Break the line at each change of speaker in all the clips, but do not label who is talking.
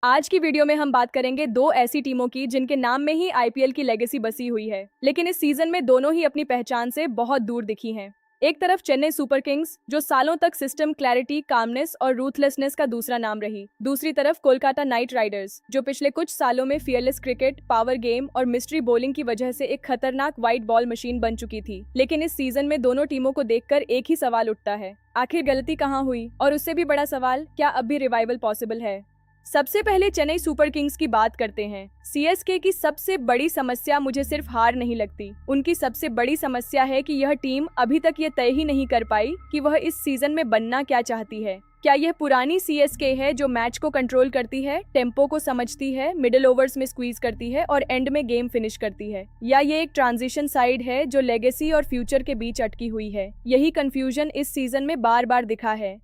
आज की वीडियो में हम बात करेंगे दो ऐसी टीमों की जिनके नाम में ही आईपीएल की लेगेसी बसी हुई है, लेकिन इस सीजन में दोनों ही अपनी पहचान से बहुत दूर दिखी हैं। एक तरफ चेन्नई सुपर किंग्स, जो सालों तक सिस्टम क्लैरिटी, कामनेस और रूथलेसनेस का दूसरा नाम रही। दूसरी तरफ कोलकाता नाइट राइडर्स, जो पिछले कुछ सालों में फियरलेस क्रिकेट, पावर गेम और मिस्ट्री बॉलिंग की वजह से एक खतरनाक व्हाइट बॉल मशीन बन चुकी थी। लेकिन इस सीजन में दोनों टीमों को देखकर एक ही सवाल उठता है, आखिर गलती कहाँ हुई? और उससे भी बड़ा सवाल, क्या अब भी रिवाइवल पॉसिबल है? सबसे पहले चेन्नई सुपर किंग्स की बात करते हैं। सीएसके की सबसे बड़ी समस्या मुझे सिर्फ हार नहीं लगती, उनकी सबसे बड़ी समस्या है कि यह टीम अभी तक ये तय ही नहीं कर पाई कि वह इस सीजन में बनना क्या चाहती है। क्या यह पुरानी सीएसके है जो मैच को कंट्रोल करती है, टेम्पो को समझती है, मिडिल ओवर्स में स्क्वीज करती है और एंड में गेम फिनिश करती है, या ये एक ट्रांजिशन साइड है जो लेगेसी और फ्यूचर के बीच अटकी हुई है? यही कंफ्यूजन इस सीजन में बार बार दिखा है।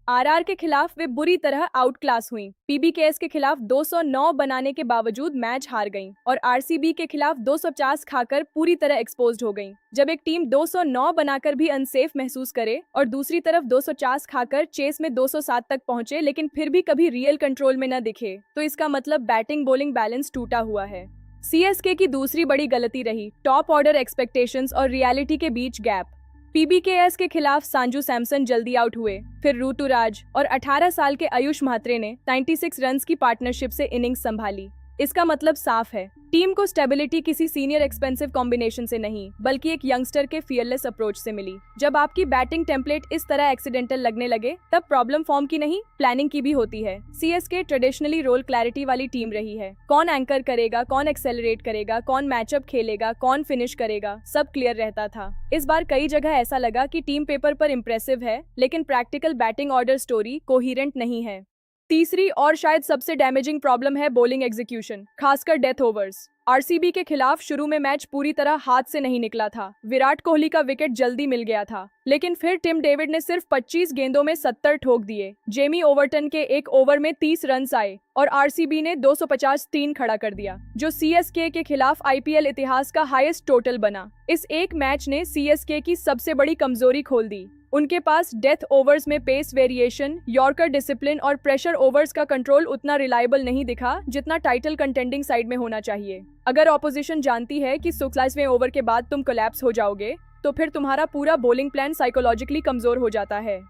आरआर के खिलाफ वे बुरी तरह आउट क्लास हुईं। पीबीकेएस के खिलाफ 209 बनाने के बावजूद मैच हार गईं और आरसीबी के खिलाफ 250 खाकर पूरी तरह एक्सपोज्ड हो गईं। जब एक टीम 209 बनाकर भी अनसेफ महसूस करे और दूसरी तरफ 250 खाकर चेस में 207 तक पहुंचे लेकिन फिर भी कभी रियल कंट्रोल में न दिखे, तो इसका मतलब बैटिंग बॉलिंग बैलेंस टूटा हुआ है। सीएसके की दूसरी बड़ी गलती रही टॉप ऑर्डर एक्सपेक्टेशंस और रियलिटी के बीच गैप। पीबीकेएस के खिलाफ संजू सैमसन जल्दी आउट हुए, फिर ऋतुराज और 18 साल के आयुष म्हात्रे ने 96 रन्स की पार्टनरशिप से इनिंग्स संभाली। इसका मतलब साफ है, टीम को स्टेबिलिटी किसी सीनियर एक्सपेंसिव कॉम्बिनेशन से नहीं बल्कि एक यंगस्टर के फियरलेस अप्रोच से मिली। जब आपकी बैटिंग टेम्पलेट इस तरह एक्सीडेंटल लगने लगे, तब प्रॉब्लम फॉर्म की नहीं, प्लानिंग की भी होती है। सीएसके ट्रेडिशनली रोल क्लैरिटी वाली टीम रही है। कौन एंकर करेगा, कौन एक्सेलरेट करेगा, कौन मैचअप खेलेगा, कौन फिनिश करेगा, सब क्लियर रहता था। इस बार कई जगह ऐसा लगा कि टीम पेपर पर इंप्रेसिव है लेकिन practical batting order story coherent नहीं है। तीसरी और शायद सबसे डैमेजिंग प्रॉब्लम है बॉलिंग एग्जीक्यूशन, खासकर डेथ ओवर्स। आरसीबी के खिलाफ शुरू में मैच पूरी तरह हाथ से नहीं निकला था। विराट कोहली का विकेट जल्दी मिल गया था, लेकिन फिर टिम डेविड ने सिर्फ 25 गेंदों में 70 ठोक दिए। जेमी ओवरटन के एक ओवर में 30 रन आए और आरसीबी ने 253 खड़ा कर दिया, जो सीएसके के खिलाफ आईपीएल इतिहास का हाईएस्ट टोटल बना। इस एक मैच ने सीएसके की सबसे बड़ी कमजोरी खोल दी। उनके पास डेथ ओवर्स में पेस वेरिएशन, यॉर्कर डिसिप्लिन और प्रेशर ओवर्स का कंट्रोल उतना रिलायबल नहीं दिखा जितना टाइटल कंटेंडिंग साइड में होना चाहिए। अगर ऑपोजिशन जानती है कि 66वें ओवर के बाद तुम कोलैप्स हो जाओगे, तो फिर तुम्हारा पूरा बॉलिंग प्लान साइकोलॉजिकली कमजोर हो जाता है।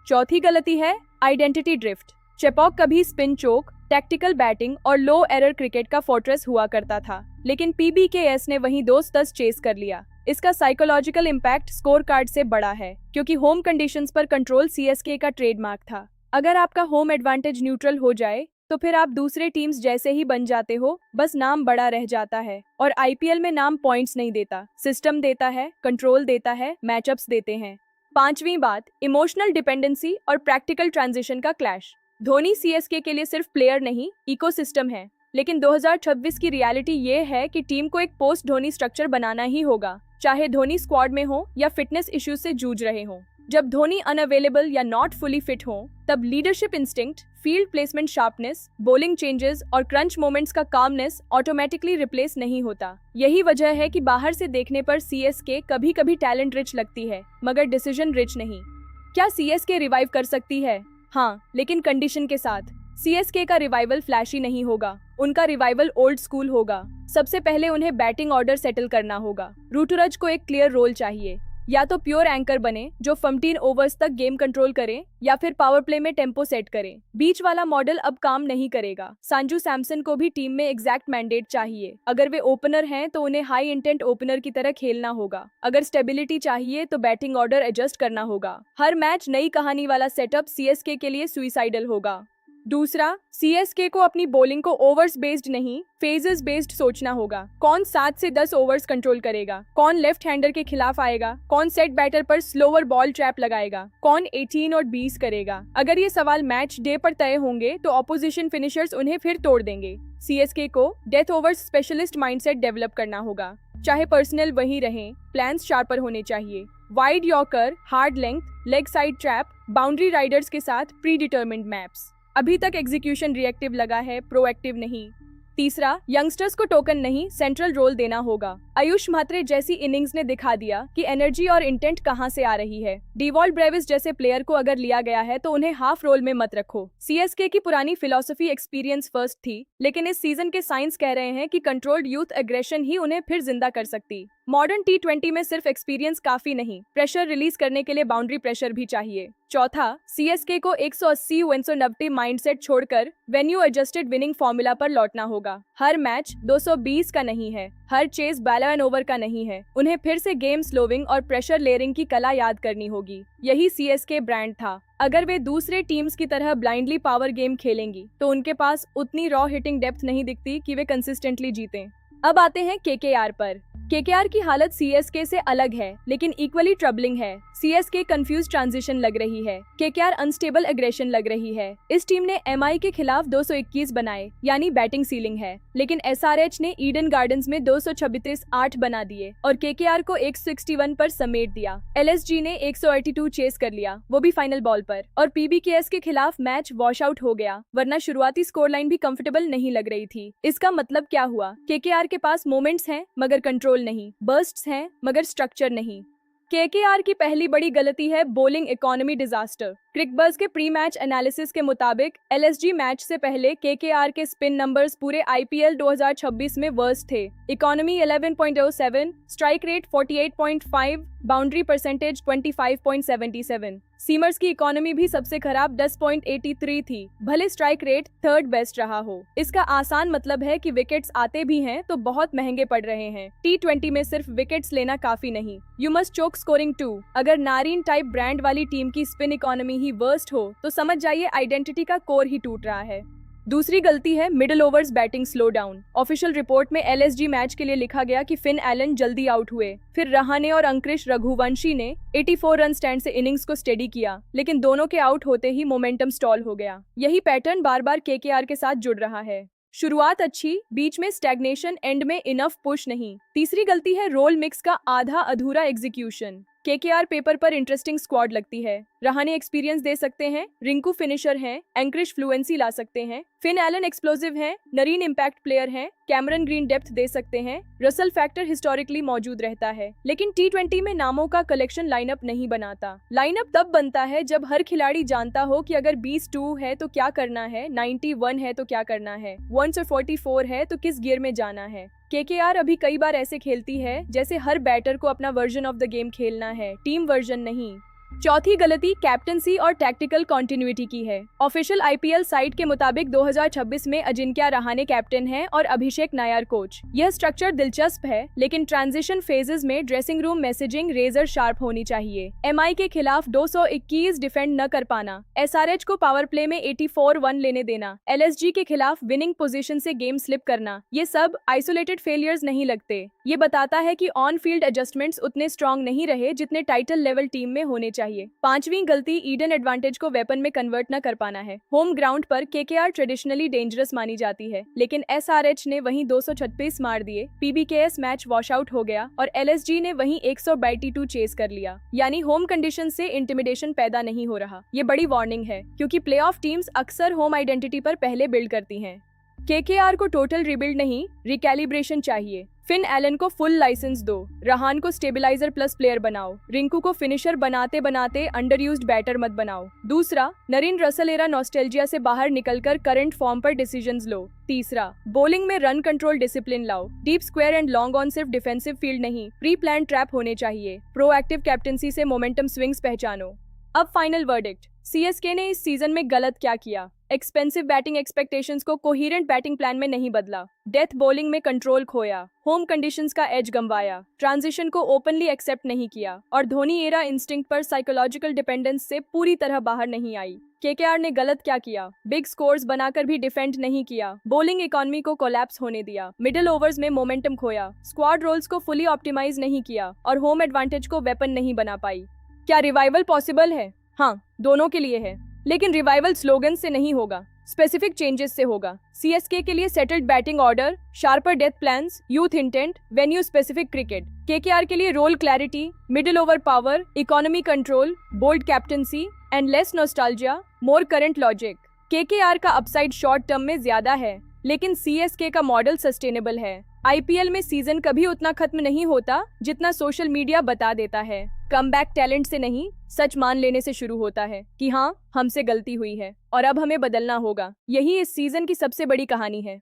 चौथी गलती है आइडेंटिटी ड्रिफ्ट। चेपॉक कभी स्पिन चोक, टैक्टिकल बैटिंग और लो एरर क्रिकेट का फोर्ट्रेस हुआ करता था, लेकिन पीबीकेएस ने वहीं 2-10 चेस कर लिया। इसका साइकोलॉजिकल इम्पैक्ट स्कोर कार्ड से बड़ा है, क्योंकि होम कंडीशंस पर कंट्रोल सीएसके का ट्रेडमार्क था। अगर आपका होम एडवांटेज न्यूट्रल हो जाए तो फिर आप दूसरे टीम्स जैसे ही बन जाते हो, बस नाम बड़ा रह जाता है। और आईपीएल में नाम पॉइंट्स नहीं देता, सिस्टम देता है, कंट्रोल देता है, मैचअप्स देते हैं। पांचवी बात, इमोशनल डिपेंडेंसी और प्रैक्टिकल ट्रांजिशन का क्लैश। धोनी सीएसके के लिए सिर्फ प्लेयर नहीं, इकोसिस्टम है। लेकिन 2026 की रियलिटी ये है कि टीम को एक पोस्ट धोनी स्ट्रक्चर बनाना ही होगा, चाहे धोनी स्क्वाड में हो या फिटनेस इश्यूज से जूझ रहे हो। जब धोनी अनअवेलेबल या नॉट फुली फिट हो, तब leadership instinct, field placement sharpness, bowling changes और क्रंच मोमेंट्स का कामनेस ऑटोमेटिकली रिप्लेस नहीं होता। यही वजह है कि बाहर से देखने पर सीएसके कभी कभी टैलेंट रिच लगती है, मगर डिसीजन रिच नहीं। क्या सीएसके रिवाइव कर सकती है? हाँ, लेकिन कंडीशन के साथ। सीएसके का रिवाइवल फ्लैशी नहीं होगा, उनका रिवाइवल ओल्ड स्कूल होगा। सबसे पहले उन्हें बैटिंग ऑर्डर सेटल करना होगा। ऋतुराज को एक क्लियर रोल चाहिए, या तो प्योर एंकर बने जो 15 ओवर्स तक गेम कंट्रोल करे, या फिर पावर प्ले में टेम्पो सेट करे। बीच वाला मॉडल अब काम नहीं करेगा। संजू सैमसन को भी टीम में एग्जैक्ट मैंडेट चाहिए। अगर वे ओपनर हैं तो उन्हें हाई इंटेंट ओपनर की तरह खेलना होगा। अगर स्टेबिलिटी चाहिए तो बैटिंग ऑर्डर एडजस्ट करना होगा। हर मैच नई कहानी वाला सेटअप सीएसके के लिए सुइसाइडल होगा। दूसरा, सीएसके को अपनी बॉलिंग को ओवर्स बेस्ड नहीं, फेजेस बेस्ड सोचना होगा। कौन 7 से 10 ओवर्स कंट्रोल करेगा, कौन लेफ्ट हैंडर के खिलाफ आएगा, कौन सेट बैटर पर स्लोअर बॉल ट्रैप लगाएगा, कौन 18 और 20 करेगा। अगर ये सवाल मैच डे पर तय होंगे तो ऑपोजिशन फिनिशर्स उन्हें फिर तोड़ देंगे। सीएसके को death overs specialist mindset develop करना होगा। चाहे पर्सनल वही रहें, प्लान्स शार्पर होने चाहिए। Wide yorker, hard length, leg side trap, boundary Riders के साथ प्री डिटर्मिन्ड मैप्स। अभी तक एग्जीक्यूशन रिएक्टिव लगा है, प्रोएक्टिव नहीं। तीसरा, यंगस्टर्स को टोकन नहीं सेंट्रल रोल देना होगा। आयुष म्हात्रे जैसी इनिंग्स ने दिखा दिया कि एनर्जी और इंटेंट कहां से आ रही है। डिवॉल्ट ब्रेविस जैसे प्लेयर को अगर लिया गया है तो उन्हें हाफ रोल में मत रखो। सीएसके की पुरानी फिलॉसफी एक्सपीरियंस फर्स्ट थी, लेकिन इस सीजन के साइंस कह रहे हैं कि कंट्रोल्ड यूथ एग्रेशन ही उन्हें फिर जिंदा कर सकती। मॉडर्न T20 में सिर्फ एक्सपीरियंस काफी नहीं, प्रेशर रिलीज करने के लिए बाउंड्री प्रेशर भी चाहिए। चौथा, सीएसके को 180-190 माइंडसेट छोड़कर वेन्यू एडजस्टेड विनिंग फॉर्मूला पर लौटना होगा। हर मैच 220 का नहीं है, हर चेस बैलो एंड ओवर का नहीं है। उन्हें फिर से गेम स्लोविंग और प्रेशर लेयरिंग की कला याद करनी होगी। यही सीएसके ब्रांड था। अगर वे दूसरे टीम्स की तरह ब्लाइंडली पावर गेम खेलेंगी तो उनके पास उतनी रॉ हिटिंग डेप्थ नहीं दिखती कि वे कंसिस्टेंटली जीतें। अब आते हैं केकेआर पर। केकेआर की हालत सीएसके से अलग है, लेकिन इक्वली ट्रबलिंग है। सीएसके कंफ्यूज ट्रांजिशन लग रही है, केकेआर अनस्टेबल एग्रेशन लग रही है। इस टीम ने एमआई के खिलाफ 221 बनाए, यानी बैटिंग सीलिंग है, लेकिन एसआरएच ने ईडन गार्डन्स में 236 8 बना दिए और केकेआर को 161 पर समेट दिया। एलएसजी ने 182 चेस कर लिया, वो भी फाइनल बॉल पर, और पीबीकेएस के खिलाफ मैच वॉश आउट हो गया, वरना शुरुआती स्कोर लाइन भी कंफर्टेबल नहीं लग रही थी। इसका मतलब क्या हुआ? केकेआर के पास मोमेंट्स हैं मगर कंट्रोल नहीं, बर्स्ट्स हैं मगर स्ट्रक्चर नहीं। केकेआर की पहली बड़ी गलती है बॉलिंग इकोनॉमी डिजास्टर। क्रिकबज़ के प्री मैच एनालिसिस के मुताबिक एलएसजी मैच से पहले केकेआर के स्पिन नंबर्स पूरे आईपीएल 2026 में वर्स्ट थे। Economy 11.07, strike rate 48.5, boundary percentage 25.77। Seamers की इकोनॉमी भी सबसे खराब 10.83 थी, भले स्ट्राइक रेट थर्ड बेस्ट रहा हो। इसका आसान मतलब है कि विकेट्स आते भी हैं तो बहुत महंगे पड़ रहे हैं। T20 में सिर्फ विकेट्स लेना काफी नहीं, you must choke scoring too. अगर नारिन टाइप ब्रांड वाली टीम की स्पिन इकोनॉमी ही वर्स्ट हो तो समझ जाइए आइडेंटिटी का कोर ही टूट रहा है। दूसरी गलती है middle overs batting slow down. Official report में एलएसजी मैच के लिए लिखा गया कि फिन एलन जल्दी आउट हुए, फिर रहाने और अंकृश रघुवंशी ने 84 रन स्टैंड से इनिंग्स को स्टेडी किया, लेकिन दोनों के आउट होते ही मोमेंटम स्टॉल हो गया। यही पैटर्न बार बार केकेआर के साथ जुड़ रहा है। शुरुआत अच्छी, बीच में स्टैग्नेशन, एंड में इनफ पुश नहीं। तीसरी गलती है रोल मिक्स का आधा अधूरा एग्जीक्यूशन। केकेआर पेपर पर इंटरेस्टिंग स्क्वाड लगती है। रहाने एक्सपीरियंस दे सकते हैं, रिंकू फिनिशर हैं, एंक्रिश फ्लुएंसी ला सकते हैं, फिन एलन एक्सप्लोसिव हैं, नरीन इम्पैक्ट प्लेयर हैं, कैमरन ग्रीन डेप्थ दे सकते हैं, रसल फैक्टर हिस्टोरिकली मौजूद रहता है। लेकिन T20 में नामों का कलेक्शन लाइनअप नहीं बनाता। लाइनअप तब बनता है जब हर खिलाड़ी जानता हो कि अगर 22 है तो क्या करना है, 91 है तो क्या करना है, 144 है तो किस गियर में जाना है। केकेआर अभी कई बार ऐसे खेलती है जैसे हर बैटर को अपना वर्जन ऑफ द गेम खेलना है, टीम वर्जन नहीं। चौथी गलती कैप्टनसी और टैक्टिकल कॉन्टिन्यूटी की है। ऑफिशियल आईपीएल साइट के मुताबिक 2026 में अजिंक्या रहाने कैप्टन हैं और अभिषेक नायर कोच। यह स्ट्रक्चर दिलचस्प है, लेकिन ट्रांजिशन फेजेस में dressing room messaging razor sharp होनी चाहिए। एमआई के खिलाफ 221 डिफेंड न कर पाना, एसआरएच को पावर प्ले में 84 1 लेने देना, एलएसजी के खिलाफ विनिंग पोजीशन से गेम स्लिप करना, ये सब आइसोलेटेड फेलियर्स नहीं लगते। ये बताता है कि ऑन फील्ड एडजस्टमेंट्स उतने स्ट्रॉन्ग नहीं रहे जितने टाइटल लेवल टीम में होने चाहिए। पांचवी गलती ईडन एडवांटेज को वेपन में कन्वर्ट न कर पाना है। होम ग्राउंड पर केकेआर ट्रेडिशनली डेंजरस मानी जाती है, लेकिन एसआरएच ने वहीं 236 मार दिए, पीबीकेएस मैच वॉश आउट हो गया और एलएसजी ने वहीं 182 चेस कर लिया। यानी होम कंडीशन से इंटिमिडेशन पैदा नहीं हो रहा। ये बड़ी वार्निंग है, क्योंकि प्लेऑफ टीम्स अक्सर होम आइडेंटिटी पर पहले बिल्ड करती हैं। केकेआर को टोटल रिबिल्ड नहीं, रिकैलिब्रेशन चाहिए। फिन एलन को फुल लाइसेंस दो, रहान को स्टेबिलाइजर प्लस प्लेयर बनाओ, रिंकू को फिनिशर बनाते बनाते अंडर यूज्ड बैटर मत बनाओ। दूसरा, नरीन रसल एरा नॉस्टैल्जिया से बाहर निकलकर करंट फॉर्म पर डिसीजंस लो। तीसरा, बॉलिंग में रन कंट्रोल डिसिप्लिन लाओ। Deep square and long on सिर्फ डिफेंसिव फील्ड नहीं, प्री प्लान ट्रैप होने चाहिए। प्रोएक्टिव कैप्टनसी से मोमेंटम स्विंग्स पहचानो। अब फाइनल वर्डिक्ट, सीएसके ने इस सीजन में गलत क्या किया? एक्सपेंसिव बैटिंग एक्सपेक्टेशंस को कोहेरेंट बैटिंग प्लान में नहीं बदला, डेथ बॉलिंग में कंट्रोल खोया, होम कंडीशंस का एज गंवाया, ट्रांजिशन को ओपनली एक्सेप्ट नहीं किया और धोनी एरा इंस्टिंक्ट पर साइकोलॉजिकल डिपेंडेंस से पूरी तरह बाहर नहीं आई। केकेआर ने गलत क्या किया? बिग स्कोर्स बनाकर भी डिफेंड नहीं किया, बॉलिंग इकोनॉमी को कोलैप्स होने दिया, मिडिल ओवर्स में मोमेंटम खोया, स्क्वाड रोल्स को फुली ऑप्टिमाइज नहीं किया और होम एडवांटेज को वेपन नहीं बना पाई। क्या रिवाइवल पॉसिबल है? हाँ, दोनों के लिए है, लेकिन रिवाइवल स्लोगन से नहीं होगा, स्पेसिफिक चेंजेस से होगा। सीएसके के लिए settled batting order, sharper death plans, youth intent, venue specific cricket. KKR के लिए role clarity, middle over power, economy control, bold captaincy and less nostalgia, more current logic. KKR का upside short term में ज्यादा है, लेकिन CSK का model sustainable है। IPL में सीजन कभी उतना खत्म नहीं होता जितना सोशल मीडिया बता देता है। कमबैक टैलेंट से नहीं, सच मान लेने से शुरू होता है कि हाँ, हमसे गलती हुई है और अब हमें बदलना होगा। यही इस सीजन की सबसे बड़ी कहानी है।